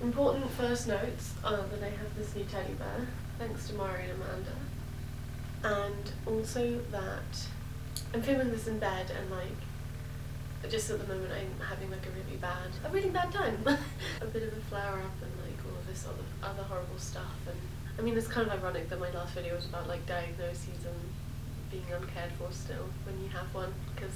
Important first notes are that I have this new teddy bear, thanks to Mari and Amanda. And also that I'm filming this in bed and like, just at the moment I'm having like a really bad time. A bit of a flare up and like all of this other horrible stuff. And I mean, it's kind of ironic that my last video was about like diagnoses and being uncared for still when you have one, because...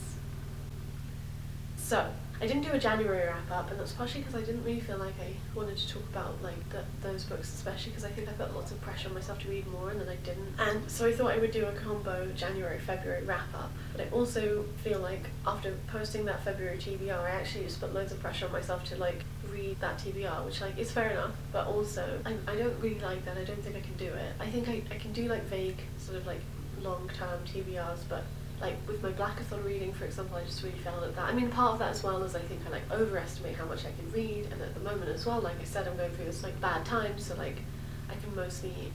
So, I didn't do a January wrap up, and that's partially because I didn't really feel like I wanted to talk about like those books, especially because I think I put lots of pressure on myself to read more and then I didn't. And so I thought I would do a combo January-February wrap up, but I also feel like after posting that February TBR I actually just put loads of pressure on myself to like read that TBR, which like is fair enough, but also I don't really like that. I don't think I can do it. I think I can do like vague sort of like long-term TBRs, but like with my Blackathon reading, for example, I just really failed at that. I mean, part of that as well is I think I like overestimate how much I can read, and at the moment as well, like I said, I'm going through this like bad time, so like I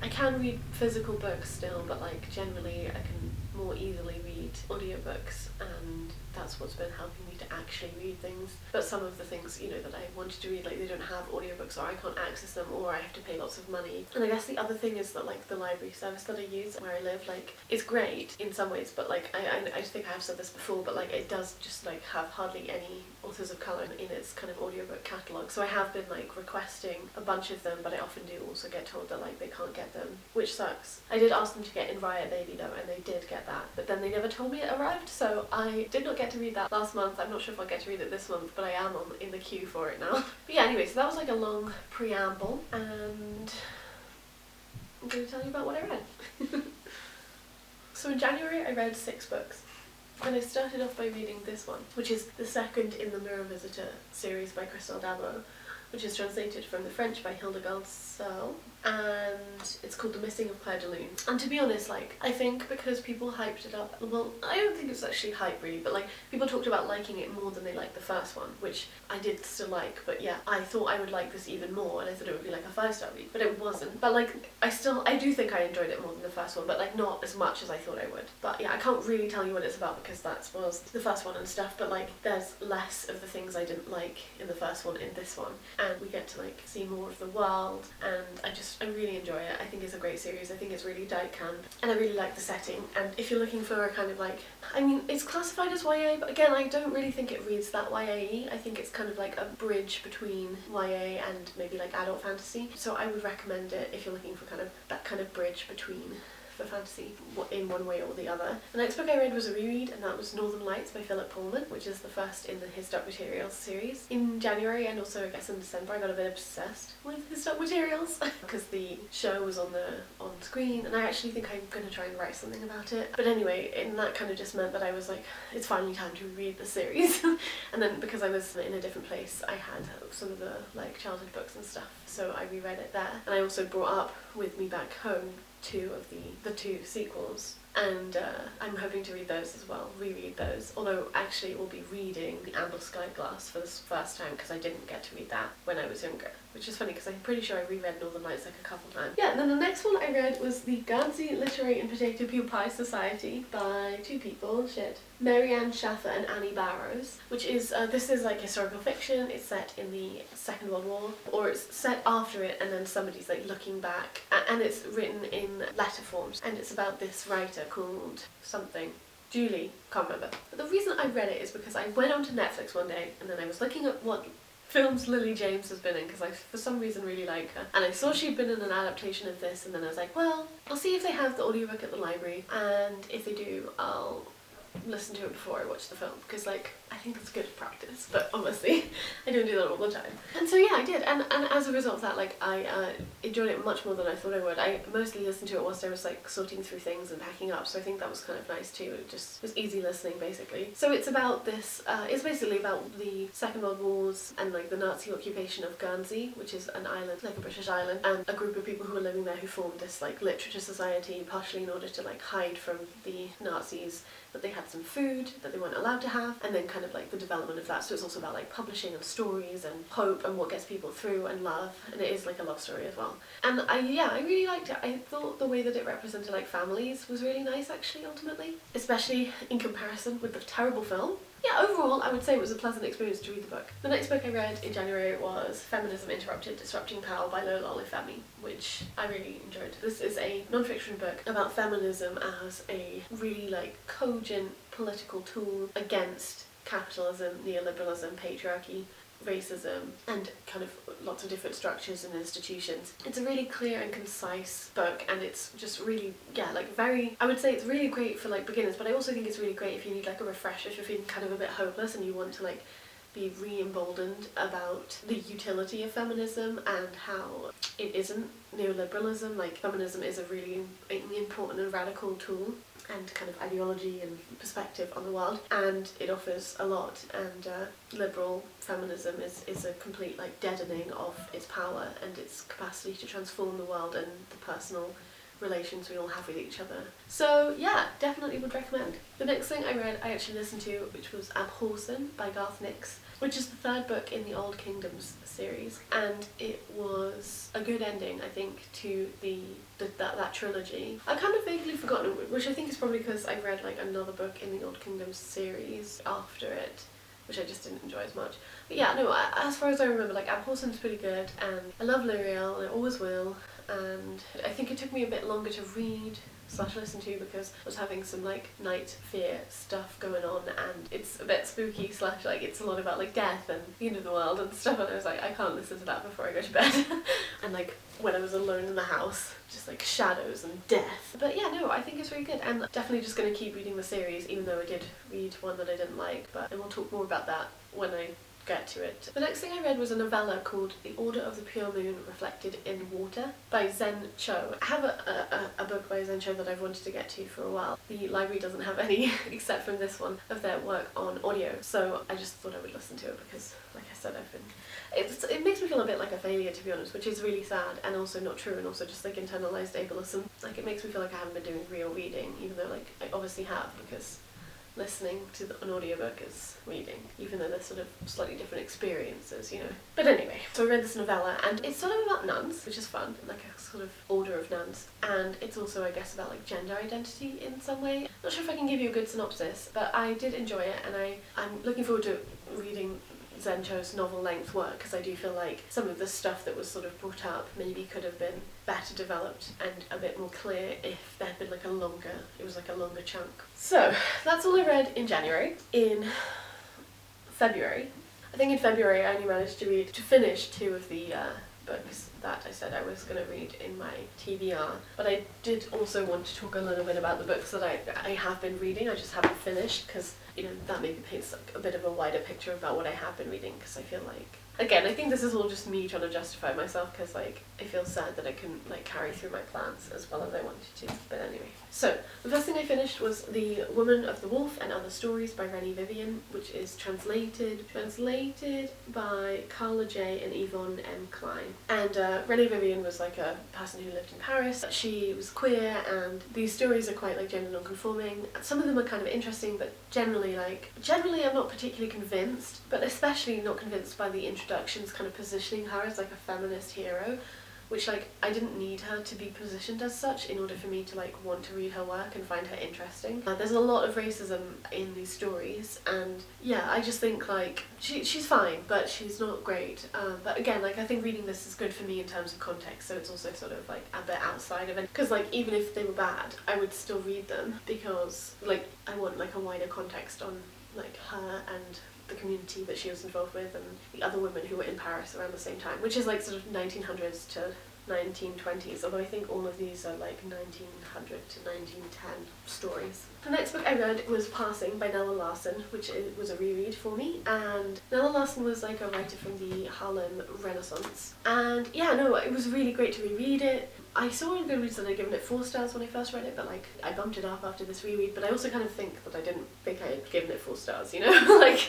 can read physical books still, but like generally I can more easily read audiobooks, and that's what's been helping me to actually read things. But some of the things, you know, that I wanted to read, like they don't have audiobooks, or I can't access them, or I have to pay lots of money. And I guess the other thing is that like the library service that I use where I live, like it's great in some ways, but like I think I have said this before, but like it does just like have hardly any authors of colour in its kind of audiobook catalogue. So I have been like requesting a bunch of them, but I often do also get told that like they can't get them, which sucks. I did ask them to get In Riot Baby though, and they did get that, but then they never told me it arrived, so I did not get to read that last month. I'm not sure if I'll get to read it this month, but I am in the queue for it now. But yeah, anyway, so that was like a long preamble, and I'm going to tell you about what I read. So in January I read 6 books. And I started off by reading this one, which is the second in the Mirror Visitor series by Christelle Dabo, which is translated from the French by Hildegard Searle, and it's called The Missing of Claire de Lune. And to be honest, like, I think because people hyped it up, well, I don't think it's actually hype really, but like, people talked about liking it more than they liked the first one, which I did still like, but yeah, I thought I would like this even more, and I thought it would be like a 5-star read, but it wasn't. But like, I do think I enjoyed it more than the first one, but like not as much as I thought I would. But yeah, I can't really tell you what it's about because that was the first one and stuff, but like, there's less of the things I didn't like in the first one in this one, and we get to like see more of the world, and I really enjoy it. I think it's a great series. I think it's really diet camp, and I really like the setting. And if you're looking for a kind of like, I mean, it's classified as YA, but again, I don't really think it reads that YA-y. I think it's kind of like a bridge between YA and maybe like adult fantasy. So I would recommend it if you're looking for kind of that kind of bridge between for fantasy in one way or the other. The next book I read was a reread, and that was Northern Lights by Philip Pullman, which is the first in the His Dark Materials series. In January, and also I guess in December, I got a bit obsessed with His Dark Materials because the show was on screen, and I actually think I'm going to try and write something about it. But anyway, and that kind of just meant that I was like, it's finally time to read the series. And then because I was in a different place, I had some of the like childhood books and stuff, so I reread it there. And I also brought up with me back home 2 of the 2 sequels, and I'm hoping to read those as well, reread those, although actually we'll be reading The Amber Sky Glass for the first time because I didn't get to read that when I was younger, which is funny because I'm pretty sure I reread Northern Lights like a couple times. Yeah, and then the next one I read was The Guernsey Literary and Potato Peel Pie Society by 2 people, Marianne Schaffer and Annie Barrows, which is, this is like historical fiction. It's set in the Second World War, or it's set after it, and then somebody's like looking back, and it's written in letter forms, and it's about this writer called something. Julie, can't remember. But the reason I read it is because I went onto Netflix one day, and then I was looking at what films Lily James has been in, because I for some reason really like her, and I saw she'd been in an adaptation of this, and then I was like, well, I'll see if they have the audiobook at the library, and if they do, I'll listen to it before I watch the film, because like I think it's good practice, but obviously I don't do that all the time. And so yeah, I did, and as a result of that, like I enjoyed it much more than I thought I would. I mostly listened to it whilst I was like sorting through things and packing up, so I think that was kind of nice too. It just was easy listening basically. So it's about this, it's basically about the Second World Wars and like the Nazi occupation of Guernsey, which is an island, like a British island, and a group of people who were living there who formed this like literature society, partially in order to like hide from the Nazis, but they had some food that they weren't allowed to have, and then kind of like the development of that. So it's also about like publishing and stories and hope and what gets people through, and love, and it is like a love story as well. And I really liked it. I thought the way that it represented like families was really nice actually, ultimately, especially in comparison with the terrible film. yeah, overall, I would say it was a pleasant experience to read the book. The next book I read in January was Feminism Interrupted, Disrupting Power by Lola Olufemi, which I really enjoyed. This is a non-fiction book about feminism as a really like cogent political tool against capitalism, neoliberalism, patriarchy, racism, and kind of lots of different structures and institutions. It's a really clear and concise book, and it's just really, yeah, like very, I would say it's really great for like beginners, but I also think it's really great if you need like a refresher, if you're feeling kind of a bit hopeless and you want to like be re-emboldened about the utility of feminism and how it isn't neoliberalism. Like, feminism is a really important and radical tool and kind of ideology and perspective on the world, and it offers a lot, and liberal feminism is a complete like deadening of its power and its capacity to transform the world and the personal relations we all have with each other. So yeah, definitely would recommend. The next thing I read, I actually listened to, which was Abhorsen by Garth Nix, which is the third book in the Old Kingdoms series, and it was a good ending, I think, to that trilogy. I've kind of vaguely forgotten, which I think is probably because I read like another book in the Old Kingdoms series after it, which I just didn't enjoy as much. But yeah, no, as far as I remember, like, Abhorsen's pretty good, and I love L'Oreal, and I always will, and I think it took me a bit longer to read / listen to because I was having some like night fear stuff going on, and it's a bit spooky / like it's a lot about like death and the end of the world and stuff, and I was like, I can't listen to that before I go to bed. And like when I was alone in the house, just like shadows and death. But yeah, no, I think it's really good, and definitely just going to keep reading the series, even though I did read one that I didn't like, but I will talk more about that when I get to it. The next thing I read was a novella called The Order of the Pure Moon Reflected in Water by Zen Cho. I have a book by Zen Cho that I've wanted to get to for a while. The library doesn't have any, except from this one, of their work on audio, so I just thought I would listen to it because, like I said, it makes me feel a bit like a failure, to be honest, which is really sad and also not true, and also just like internalized ableism. Like, it makes me feel like I haven't been doing real reading, even though like I obviously have, because listening to an audiobook is reading, even though they're sort of slightly different experiences, you know. But anyway, so I read this novella, and it's sort of about nuns, which is fun, like a sort of order of nuns, and it's also, I guess, about like gender identity in some way. Not sure if I can give you a good synopsis, but I did enjoy it, and I'm looking forward to reading Zen Cho's novel-length work, because I do feel like some of the stuff that was sort of brought up maybe could have been better developed and a bit more clear if there had been like a longer chunk. So that's all I read in January. In February, I think in February I only managed to finish 2 of the books that I said I was going to read in my TBR, but I did also want to talk a little bit about the books that I have been reading. I just haven't finished, because, you know, that maybe paints like a bit of a wider picture about what I have been reading, because I feel like, again, I think this is all just me trying to justify myself, because like I feel sad that I couldn't like carry through my plans as well as I wanted to. But anyway, so the first thing I finished was The Woman of the Wolf and Other Stories by Rennie Vivian, which is translated by Carla J and Yvonne M. Klein. And Rennie Vivian was like a person who lived in Paris. She was queer, and these stories are quite like gender non-conforming. Some of them are kind of interesting, but generally I'm not particularly convinced, but especially not convinced by the introductions kind of positioning her as like a feminist hero, which like I didn't need her to be positioned as such in order for me to like want to read her work and find her interesting. There's a lot of racism in these stories, and yeah, I just think like she's fine, but she's not great. But again, like I think reading this is good for me in terms of context, so it's also sort of like a bit outside of it, because like even if they were bad, I would still read them, because like I want like a wider context on like her and the community that she was involved with and the other women who were in Paris around the same time, which is like sort of 1900s to 1920s, although I think all of these are like 1900 to 1910 stories. The next book I read was Passing by Nella Larson, which was a reread for me, and Nella Larson was like a writer from the Harlem Renaissance, and yeah, no, it was really great to reread it. I saw on Goodreads that I'd given it 4 stars when I first read it, but like I bumped it up after this reread, but I also kind of think that I didn't think I had given it 4 stars, you know? Like,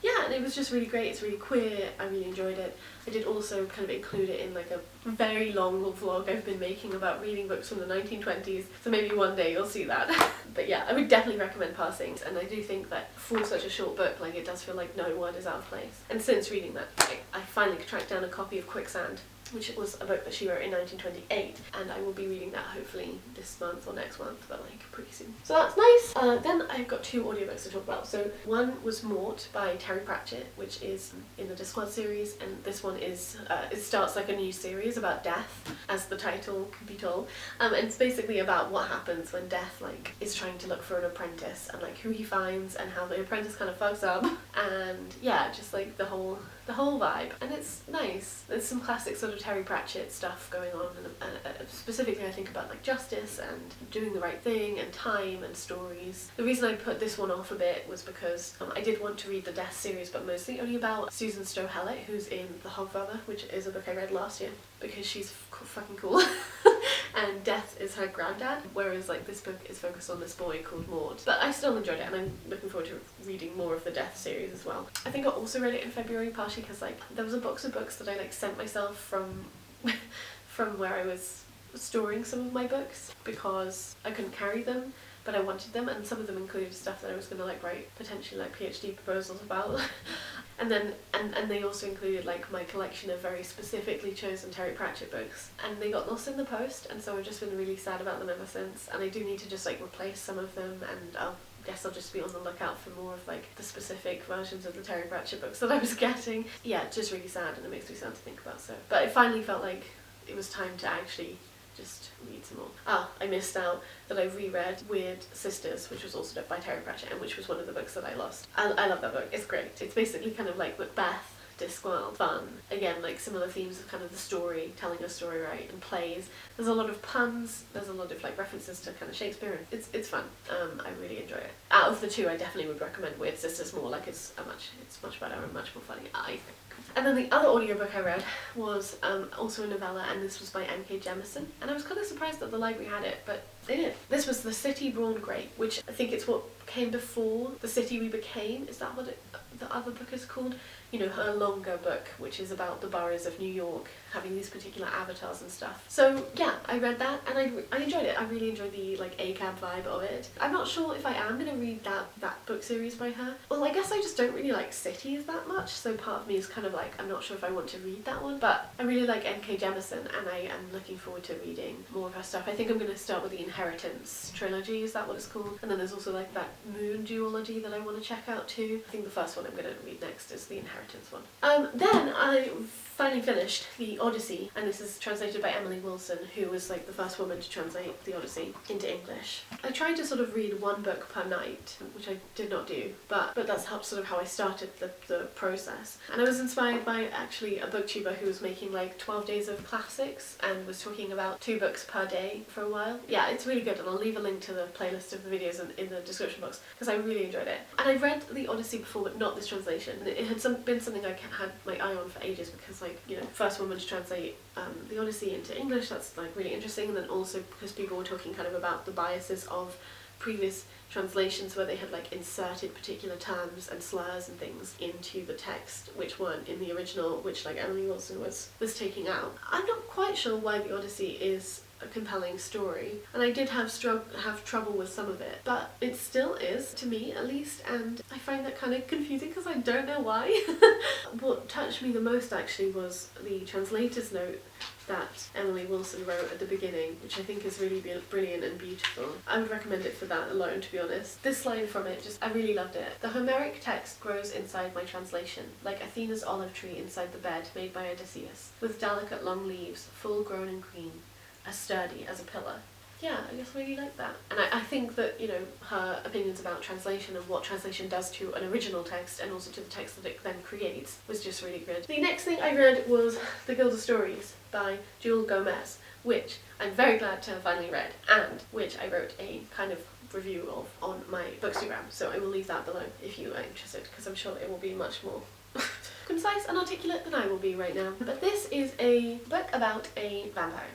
yeah, and it was just really great. It's really queer. I really enjoyed it. I did also kind of include it in like a very long vlog I've been making about reading books from the 1920s, so maybe one day you'll see that. But yeah, I would definitely recommend Passing, and I do think that for such a short book, like it does feel like no word is out of place. And since reading that, I finally tracked down a copy of Quicksand, which was a book that she wrote in 1928, and I will be reading that hopefully this month or next month, but like pretty soon. So that's nice. Then I've got 2 audiobooks to talk about. So one was Mort by Terry Pratchett, which is in the Discworld series, and this one is, it starts like a new series about death, as the title can be told. And it's basically about what happens when death like is trying to look for an apprentice, and like who he finds and how the apprentice kind of fucks up, and yeah, just like the whole vibe. And it's nice. There's some classic sort of Terry Pratchett stuff going on, and specifically I think about like justice and doing the right thing and time and stories. The reason I put this one off a bit was because I did want to read the Death series, but mostly only about Susan Stowe Hallett, who's in The Hogfather, which is a book I read last year because she's fucking cool. And Death is her granddad, whereas like this book is focused on this boy called Maud. But I still enjoyed it, and I'm looking forward to reading more of the Death series as well. I think I also read it in February, partially because like there was a box of books that I like sent myself from from where I was storing some of my books because I couldn't carry them, but I wanted them, and some of them included stuff that I was going to like write potentially like PhD proposals about. And then they also included like my collection of very specifically chosen Terry Pratchett books, and they got lost in the post, and so I've just been really sad about them ever since, and I do need to just like replace some of them, and I guess I'll just be on the lookout for more of like the specific versions of the Terry Pratchett books that I was getting. Yeah, it's just really sad, and it makes me sad to think about. So, but it finally felt like it was time to actually just read some more. I missed out that I reread Weird Sisters, which was also by Terry Pratchett, and which was one of the books that I lost. I love that book. It's great. It's basically kind of like Macbeth, Discworld, fun. Again, like similar themes of kind of the story, telling a story right, and plays. There's a lot of puns, there's a lot of like references to kind of Shakespeare, and it's fun. I really enjoy it. Out of the 2, I definitely would recommend Weird Sisters more. Like it's much better and much more funny, I think. And then the other audiobook I read was also a novella, and this was by N.K. Jemisin, and I was kind of surprised that the library had it, but they did. This was The City Brawn Great, which I think it's what came before The City We Became. Is that what the other book is called? You know, her longer book, which is about the boroughs of New York having these particular avatars and stuff. So yeah, I read that, and I enjoyed it. I really enjoyed the like ACAB vibe of it. I'm not sure if I am going to read that book series by her. Well, I guess I just don't really like cities that much, so part of me is kind of like, I'm not sure if I want to read that one, but I really like N.K. Jemisin, and I am looking forward to reading more of her stuff. I think I'm going to start with the Inheritance trilogy, is that what it's called? And then there's also like that Moon duology that I want to check out too. I think the first one I'm going to read next is the Inheritance one. Then I finally finished the Odyssey, and this is translated by Emily Wilson, who was like the first woman to translate the Odyssey into English. I tried to sort of read one book per night, which I did not do, but that's sort of how I started the process. And I was inspired by actually a booktuber who was making like 12 days of classics and was talking about 2 books per day for a while. Yeah, it's really good, and I'll leave a link to the playlist of the videos in the description box because I really enjoyed it. And I've read the Odyssey before, but not this translation. It had been something I had my eye on for ages because, like, you know, first woman to translate the Odyssey into English, that's like really interesting, and then also because people were talking kind of about the biases of previous translations where they had like inserted particular terms and slurs and things into the text which weren't in the original, which like Emily Wilson was taking out. I'm not quite sure why the Odyssey is a compelling story, and I did have trouble with some of it, but it still is, to me at least, and I find that kind of confusing because I don't know why. What touched me the most actually was the translator's note that Emily Wilson wrote at the beginning, which I think is really brilliant and beautiful. I would recommend it for that alone, to be honest. This line from it, I really loved it. "The Homeric text grows inside my translation, like Athena's olive tree inside the bed made by Odysseus, with delicate long leaves, full grown and green, as sturdy as a pillar." Yeah, I just really like that. And I think that, you know, her opinions about translation and what translation does to an original text and also to the text that it then creates was just really good. The next thing I read was The Guild of Stories by Jewel Gomez, which I'm very glad to have finally read, and which I wrote a kind of review of on my Bookstagram, so I will leave that below if you are interested, because I'm sure it will be much more concise and articulate than I will be right now. But this is a book about a vampire.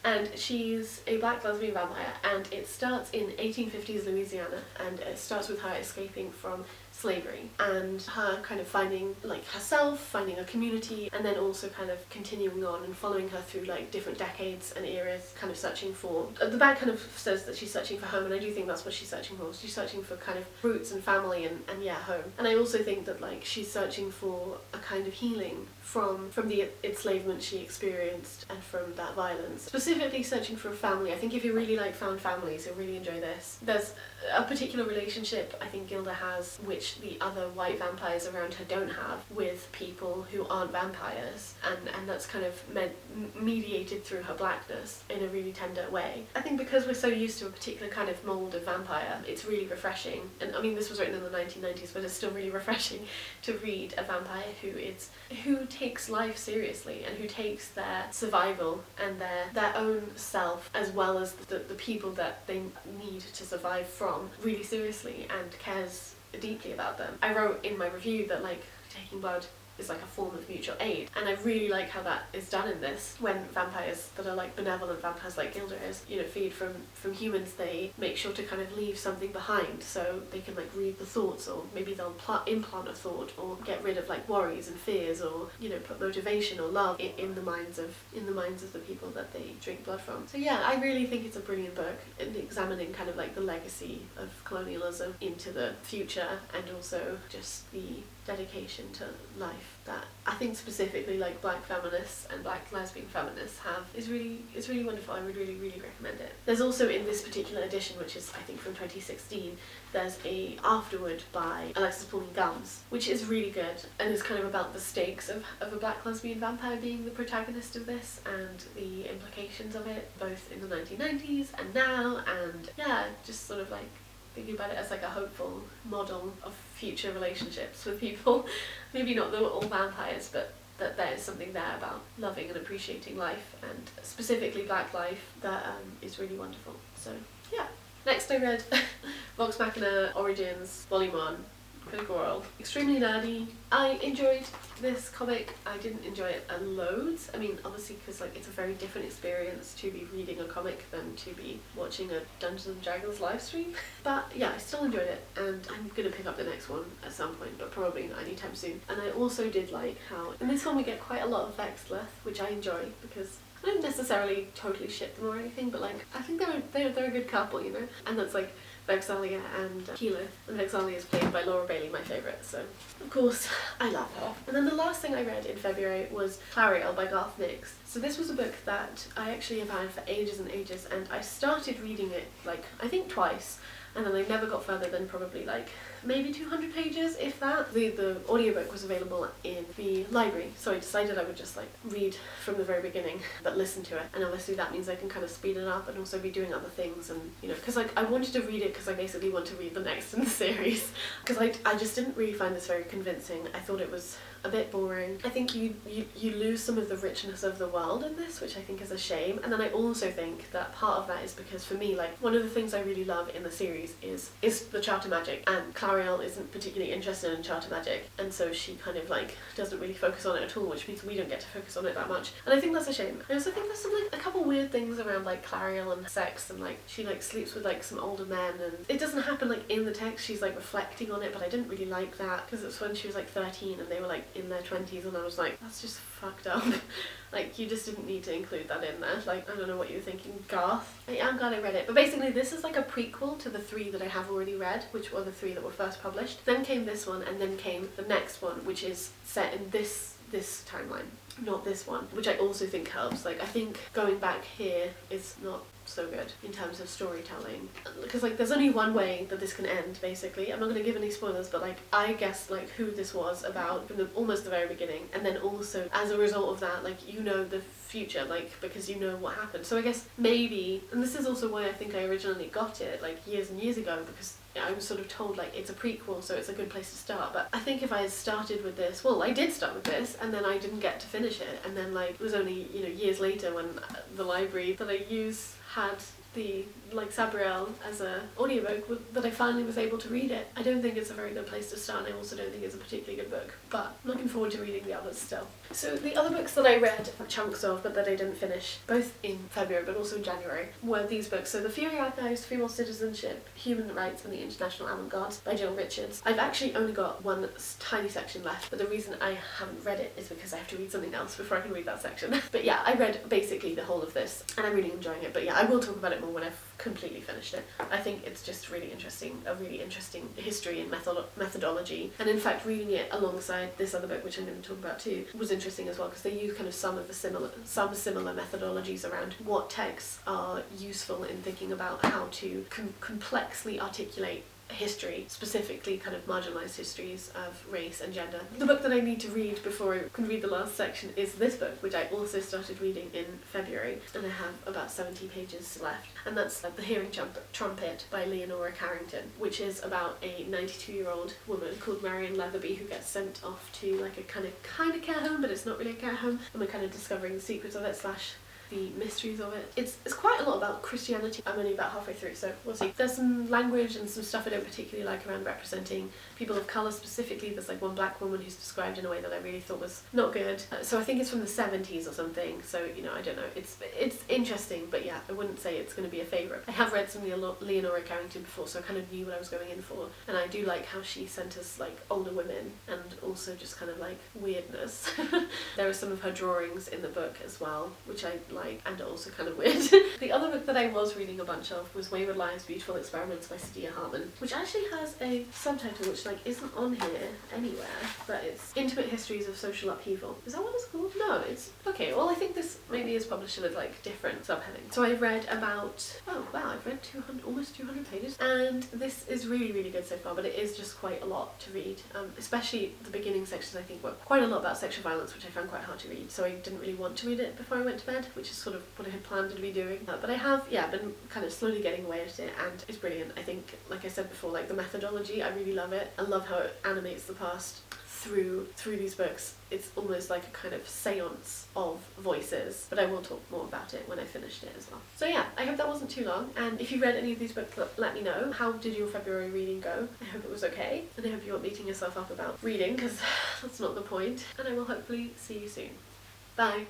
And she's a black lesbian vampire, and it starts in 1850s Louisiana, and it starts with her escaping from slavery and her kind of finding like herself, finding a community, and then also kind of continuing on and following her through like different decades and eras, kind of searching for, the bag kind of says that she's searching for home, and I do think that's what she's searching for. She's searching for kind of roots and family and yeah, home. And I also think that like she's searching for a kind of healing from the enslavement she experienced and from that violence. Specifically searching for a family. I think if you really like found families, you'll really enjoy this. There's a particular relationship I think Gilda has, which the other white vampires around her don't have, with people who aren't vampires, and that's kind of mediated through her blackness in a really tender way. I think because we're so used to a particular kind of mould of vampire, it's really refreshing. And I mean, this was written in the 1990s, but it's still really refreshing to read a vampire who takes life seriously and who takes their survival and their own self, as well as the people that they need to survive from, really seriously, and cares deeply about them. I wrote in my review that like taking blood is like a form of mutual aid, and I really like how that is done in this. When vampires that are like benevolent vampires like Gilda is, you know, feed from humans, they make sure to kind of leave something behind so they can like read the thoughts, or maybe they'll implant a thought, or get rid of like worries and fears, or, you know, put motivation or love in the minds of the people that they drink blood from. So yeah, I really think it's a brilliant book in examining kind of like the legacy of colonialism into the future, and also just the dedication to life that I think specifically like black feminists and black lesbian feminists have is really wonderful. I would really recommend it. There's also in this particular edition, which is I think from 2016, there's a afterword by Alexis Pauline Gumbs, which is really good and is kind of about the stakes of a black lesbian vampire being the protagonist of this, and the implications of it both in the 1990s and now, and yeah, just sort of like thinking about it as like a hopeful model of future relationships with people. Maybe not all vampires, but that there is something there about loving and appreciating life, and specifically black life, that is really wonderful. So yeah. Next I read Vox Machina Origins Volume 1, Critical Role. Extremely nerdy. I enjoyed this comic. I didn't enjoy it loads. I mean, obviously because like it's a very different experience to be reading a comic than to be watching a Dungeons and Dragons live stream. But yeah, I still enjoyed it, and I'm gonna pick up the next one at some point, but probably not anytime soon. And I also did like how in this one we get quite a lot of Vexleth, which I enjoy, because I don't necessarily totally ship them or anything, but like I think they're a good couple, you know. And that's like Vexalia and Keyleth, and Vexalia is played by Laura Bailey, my favourite, so of course I love her. And then the last thing I read in February was Clariel by Garth Nix. So this was a book that I actually have had for ages and ages, and I started reading it like I think twice, and then I never got further than probably like maybe 200 pages, if that. The audiobook was available in the library, so I decided I would just like read from the very beginning but listen to it, and obviously that means I can kind of speed it up and also be doing other things, and you know, because like I wanted to read it because I basically want to read the next in the series, because I just didn't really find this very convincing. I thought it was a bit boring. I think you lose some of the richness of the world in this, which I think is a shame. And then I also think that part of that is because for me, like one of the things I really love in the series is the charter magic, and Clariel isn't particularly interested in charter magic, and so she kind of like doesn't really focus on it at all, which means we don't get to focus on it that much, and I think that's a shame. I also think there's some like a couple weird things around like Clariel and sex, and like she like sleeps with like some older men, and it doesn't happen like in the text. She's like reflecting on it, but I didn't really like that, because it's when she was like 13 and they were like in their 20s, and I was like, that's just fucked up. Like, you just didn't need to include that in there. Like, I don't know what you were thinking, Garth. I'm glad I read it. But basically this is like a prequel to the 3 that I have already read, which were the 3 that were first published. Then came this one, and then came the next one, which is set in this timeline, not this one, which I also think helps. Like, I think going back here is not so good in terms of storytelling, because like there's only one way that this can end, basically. I'm not going to give any spoilers, but like I guess like who this was about from almost the very beginning, and then also as a result of that, like, you know, the future, like, because you know what happened. So I guess maybe, and this is also why I think I originally got it like years and years ago, because I was sort of told like it's a prequel, so it's a good place to start. But I think if I had started with this, well, I did start with this, and then I didn't get to finish it, and then like it was only, you know, years later when the library that I use had the like Sabriel as a audiobook that I finally was able to read it. I don't think it's a very good place to start, and I also don't think it's a particularly good book, but I'm looking forward to reading the others still. So the other books that I read chunks of but that I didn't finish, both in February but also in January, were these books. So The Fury Archives, Female Citizenship, Human Rights and the International Avant-Garde by Jill Richards. I've actually only got one tiny section left, but the reason I haven't read it is because I have to read something else before I can read that section. But yeah, I read basically the whole of this and I'm really enjoying it, but yeah, I will talk about it more when I've completely finished it. I think it's just really interesting, a really interesting history and methodology. And in fact, reading it alongside this other book, which I'm going to talk about too, was interesting as well, because they use kind of some similar methodologies around what texts are useful in thinking about how to complexly articulate history, specifically kind of marginalised histories of race and gender. The book that I need to read before I can read the last section is this book, which I also started reading in February, and I have about 70 pages left, and that's The Hearing Trumpet by Leonora Carrington, which is about a 92-year-old woman called Marion Leatherby who gets sent off to like a kind of care home, but it's not really a care home, and we're kind of discovering the secrets of it / the mysteries of it. It's quite a lot about Christianity. I'm only about halfway through, so we'll see. There's some language and some stuff I don't particularly like around representing people of colour specifically. There's like one black woman who's described in a way that I really thought was not good. So I think it's from the 70s or something, so you know, I don't know. It's interesting, but yeah, I wouldn't say it's going to be a favourite. I have read some Leonora Carrington before, so I kind of knew what I was going in for, and I do like how she centres like older women and also just kind of like weirdness. There are some of her drawings in the book as well, which I like, and also kind of weird. The other book that I was reading a bunch of was Wayward Lives, Beautiful Experiments by Sadia Hartman, which actually has a subtitle which like isn't on here anywhere, but it's Intimate Histories of Social Upheaval. Is that what it's called? No, it's okay. Well, I think this maybe is published with like different subheadings. So I've read about, oh wow, I've read almost 200 pages, and this is really, really good so far, but it is just quite a lot to read. Especially the beginning sections I think were quite a lot about sexual violence, which I found quite hard to read, so I didn't really want to read it before I went to bed, which is sort of what I had planned to be doing. But I have, yeah, been kind of slowly getting away at it, and it's brilliant. I think, like I said before, like the methodology, I really love it. I love how it animates the past through these books. It's almost like a kind of seance of voices, but I will talk more about it when I finished it as well. So yeah, I hope that wasn't too long, and if you read any of these books, let me know. How did your February reading go? I hope it was okay, and I hope you weren't beating yourself up about reading, because that's not the point, and I will hopefully see you soon. Bye!